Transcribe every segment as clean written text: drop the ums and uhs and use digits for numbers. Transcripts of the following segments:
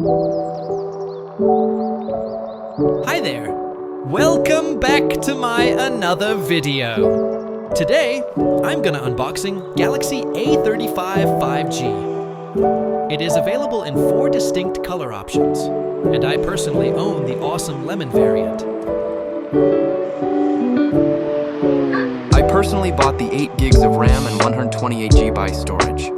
Hi there! Welcome back to my another video. Today, I'm gonna unboxing Galaxy A35 5G. It is available in 4 distinct color options, and I personally own the awesome lemon variant. I personally bought the 8 gigs of RAM and 128 GB storage.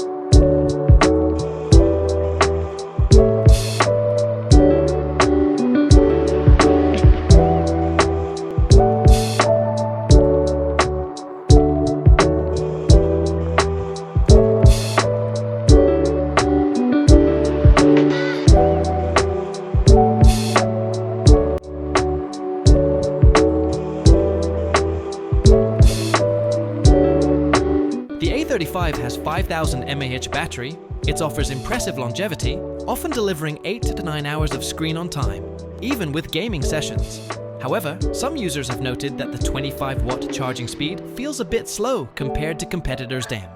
The A35 has 5000 mAh battery, it offers impressive longevity, often delivering 8 to 9 hours of screen on time, even with gaming sessions. However, some users have noted that the 25-watt charging speed feels a bit slow compared to competitors' DAM.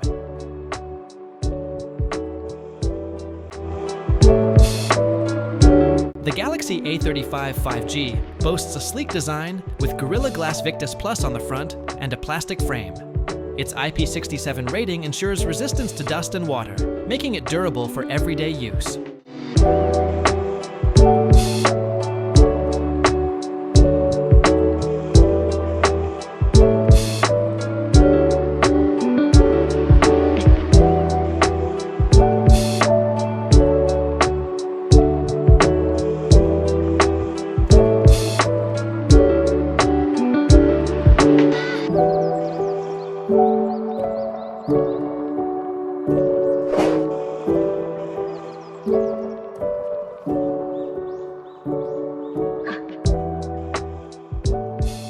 The Galaxy A35 5G boasts a sleek design with Gorilla Glass Victus Plus on the front and a plastic frame. Its IP67 rating ensures resistance to dust and water, making it durable for everyday use.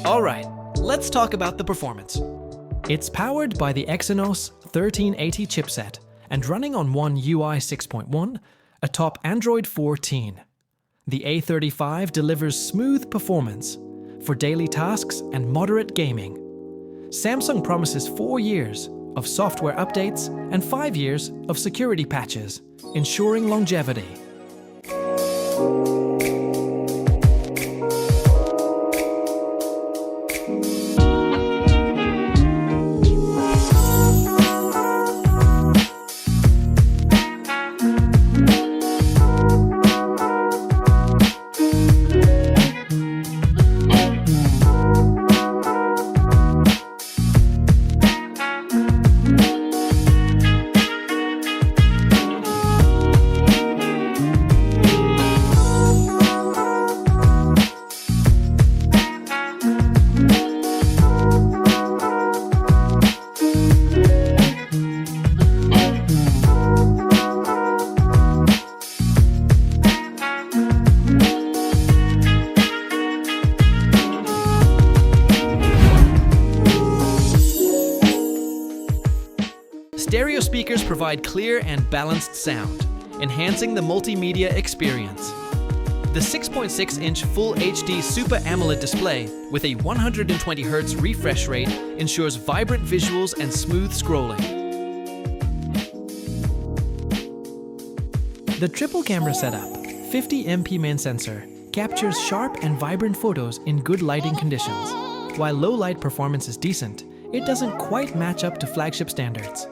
Alright, let's talk about the performance. It's powered by the Exynos 1380 chipset and running on One UI 6.1 atop Android 14. The A35 delivers smooth performance for daily tasks and moderate gaming. Samsung promises 4 years of software updates and 5 years of security patches, ensuring longevity. Stereo speakers provide clear and balanced sound, enhancing the multimedia experience. The 6.6-inch Full HD Super AMOLED display with a 120Hz refresh rate ensures vibrant visuals and smooth scrolling. The triple camera setup, 50MP main sensor, captures sharp and vibrant photos in good lighting conditions. While low light performance is decent, it doesn't quite match up to flagship standards.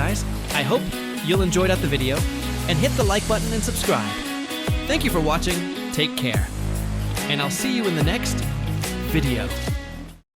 guys. I hope you'll enjoy the video and hit the like button and subscribe. Thank you for watching. Take care. And I'll see you in the next video.